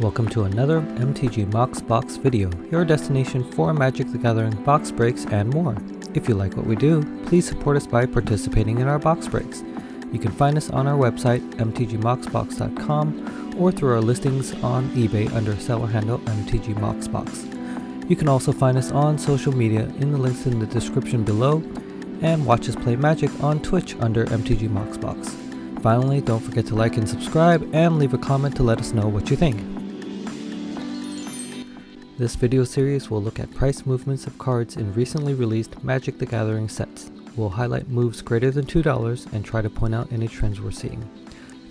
Welcome to another MTGMoxBox video, your destination for Magic the Gathering box breaks and more. If you like what we do, please support us by participating in our box breaks. You can find us on our website, MTGMoxBox.com, or through our listings on eBay under seller handle MTGMoxBox. You can also find us on social media in the links in the description below, and watch us play Magic on Twitch under MTGMoxBox. Finally, don't forget to like and subscribe, and leave a comment to let us know what you think. This video series will look at price movements of cards in recently released Magic the Gathering sets. We'll highlight moves greater than $2 and try to point out any trends we're seeing.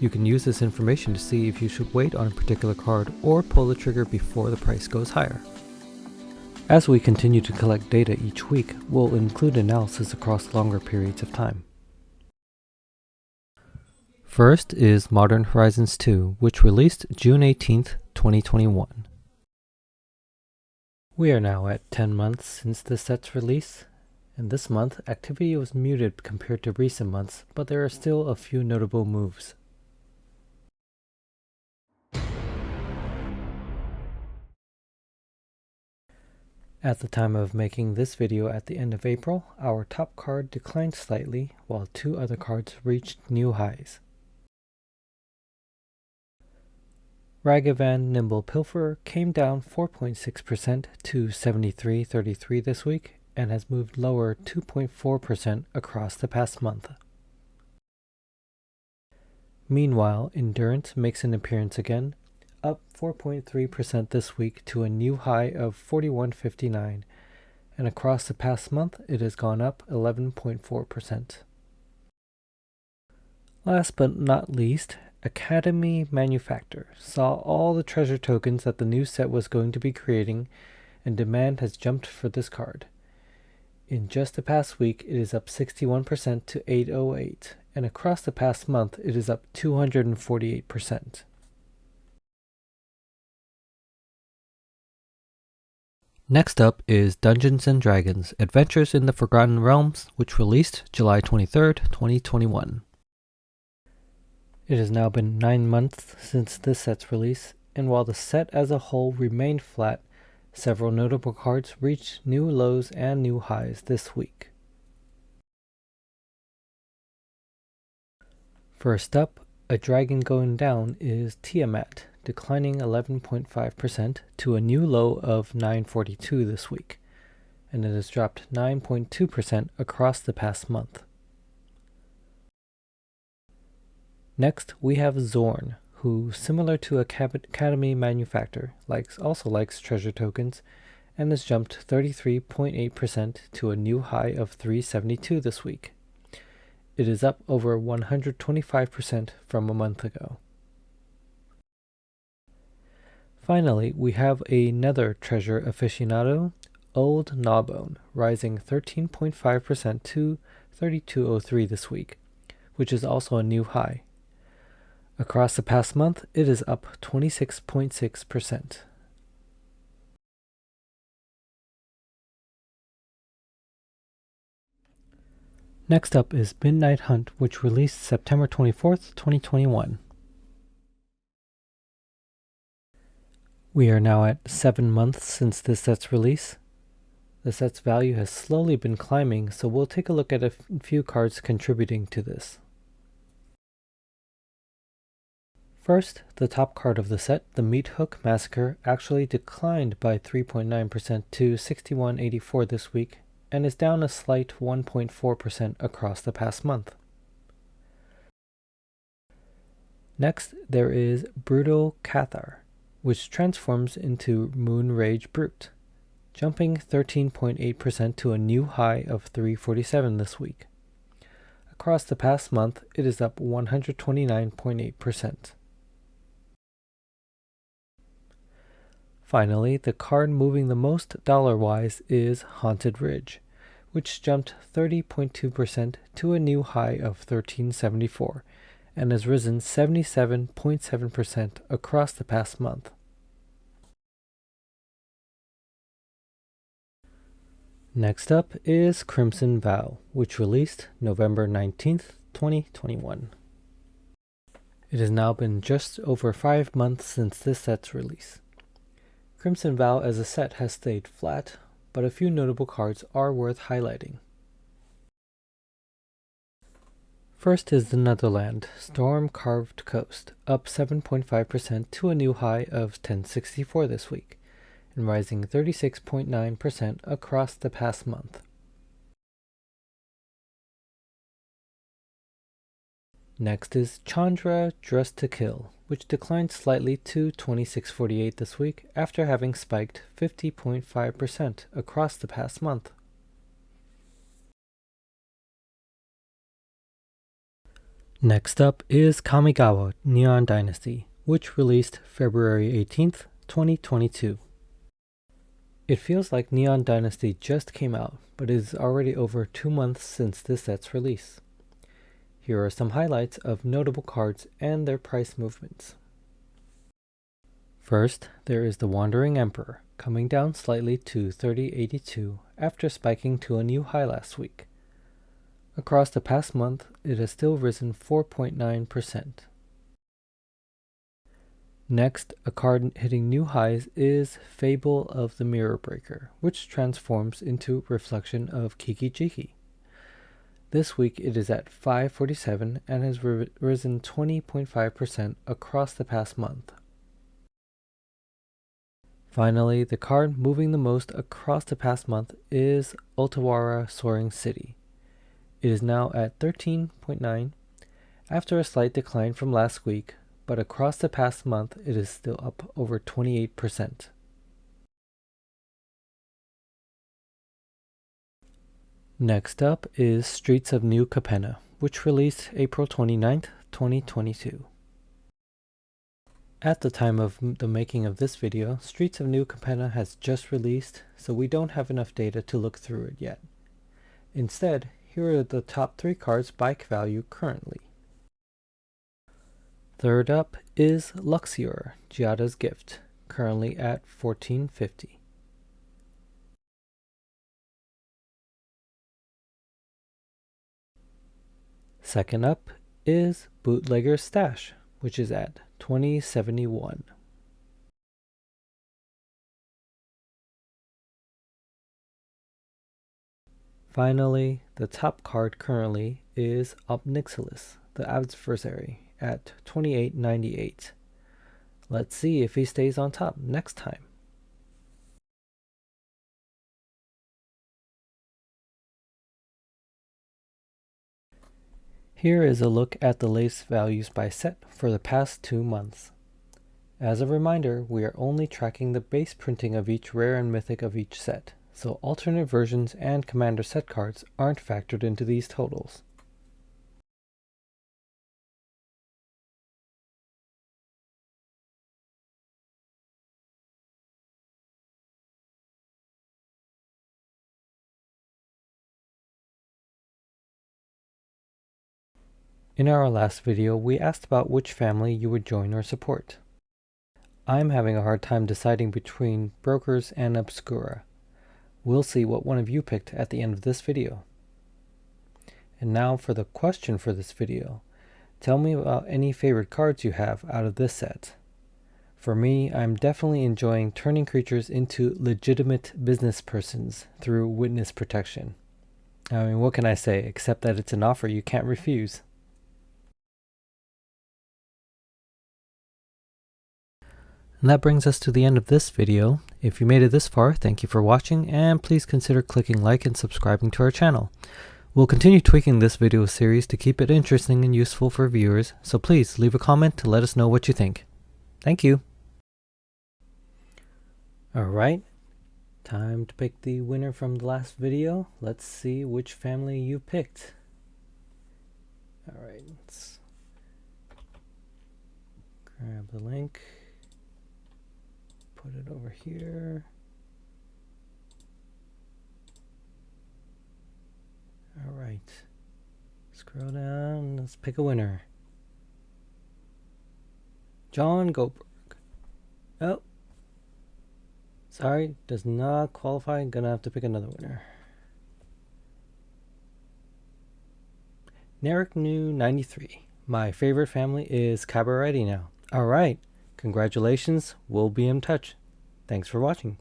You can use this information to see if you should wait on a particular card or pull the trigger before the price goes higher. As we continue to collect data each week, we'll include analysis across longer periods of time. First is Modern Horizons 2, which released June 18th, 2021. We are now at 10 months since the set's release, and this month activity was muted compared to recent months, but there are still a few notable moves. At the time of making this video at the end of April, our top card declined slightly, while two other cards reached new highs. Ragavan Nimble Pilferer came down 4.6% to 73.33 this week, and has moved lower 2.4% across the past month. Meanwhile, Endurance makes an appearance again, up 4.3% this week to a new high of 41.59, and across the past month it has gone up 11.4%. Last but not least, Academy Manufactor saw all the treasure tokens that the new set was going to be creating, and demand has jumped for this card. In just the past week, it is up 61% to 808, and across the past month, it is up 248%. Next up is Dungeons & Dragons: Adventures in the Forgotten Realms, which released July 23rd, 2021. It has now been 9 months since this set's release, and while the set as a whole remained flat, several notable cards reached new lows and new highs this week. First up, a dragon going down is Tiamat, declining 11.5% to a new low of 942 this week, and it has dropped 9.2% across the past month. Next, we have Zorn, who, similar to Academy Manufactor, also likes treasure tokens, and has jumped 33.8% to a new high of 372 this week. It is up over 125% from a month ago. Finally, we have another treasure aficionado, Old Gnawbone, rising 13.5% to 3203 this week, which is also a new high. Across the past month, it is up 26.6%. Next up is Midnight Hunt, which released September 24th, 2021. We are now at 7 months since this set's release. The set's value has slowly been climbing, so we'll take a look at a few cards contributing to this. First, the top card of the set, the Meat Hook Massacre, actually declined by 3.9% to 61.84 this week, and is down a slight 1.4% across the past month. Next, there is Brutal Cathar, which transforms into Moonrage Brute, jumping 13.8% to a new high of 347 this week. Across the past month, it is up 129.8%. Finally, the card moving the most dollar-wise is Haunted Ridge, which jumped 30.2% to a new high of 1374, and has risen 77.7% across the past month. Next up is Crimson Vow, which released November 19th, 2021. It has now been just over 5 months since this set's release. Crimson Vow as a set has stayed flat, but a few notable cards are worth highlighting. First is the Netherland, Storm Carved Coast, up 7.5% to a new high of 1064 this week, and rising 36.9% across the past month. Next is Chandra Dressed to Kill, which declined slightly to 2648 this week after having spiked 50.5% across the past month. Next up is Kamigawa Neon Dynasty, which released February 18th, 2022. It feels like Neon Dynasty just came out, but it is already over 2 months since this set's release. Here are some highlights of notable cards and their price movements. First, there is the Wandering Emperor, coming down slightly to 3082 after spiking to a new high last week. Across the past month, it has still risen 4.9%. Next, a card hitting new highs is Fable of the Mirror Breaker, which transforms into Reflection of Kiki Jiki. This week it is at 547 and has risen 20.5% across the past month. Finally, the card moving the most across the past month is Otawara Soaring City. It is now at 13.9 after a slight decline from last week, but across the past month it is still up over 28%. Next up is Streets of New Capenna, which released April 29th, 2022. At the time of the making of this video, Streets of New Capenna has just released, so we don't have enough data to look through it yet. Instead, here are the top 3 cards by value currently. Third up is Luxior, Giada's Gift, currently at 1450. Second up is Bootlegger's Stash, which is at 2071. Finally, the top card currently is Obnixilis, the Adversary, at 2898. Let's see if he stays on top next time. Here is a look at the latest values by set for the past 2 months. As a reminder, we are only tracking the base printing of each rare and mythic of each set, so alternate versions and commander set cards aren't factored into these totals. In our last video, we asked about which family you would join or support. I'm having a hard time deciding between Brokers and Obscura. We'll see what one of you picked at the end of this video. And now for the question for this video. Tell me about any favorite cards you have out of this set. For me, I'm definitely enjoying turning creatures into legitimate business persons through witness protection. I mean, what can I say, except that it's an offer you can't refuse. And that brings us to the end of this video. If you made it this far, thank you for watching, and please consider clicking like and subscribing to our channel. We'll continue tweaking this video series to keep it interesting and useful for viewers, so please leave a comment to let us know what you think. Thank you. Alright, time to pick the winner from the last video. Let's see which family you picked. Alright, let's grab the link. Put it over here. All right. Scroll down. Let's pick a winner. John Goldberg. Oh. Sorry, does not qualify. Gonna have to pick another winner. Narek New 93. My favorite family is Cabaretti now. Alright, congratulations, we'll be in touch. Thanks for watching.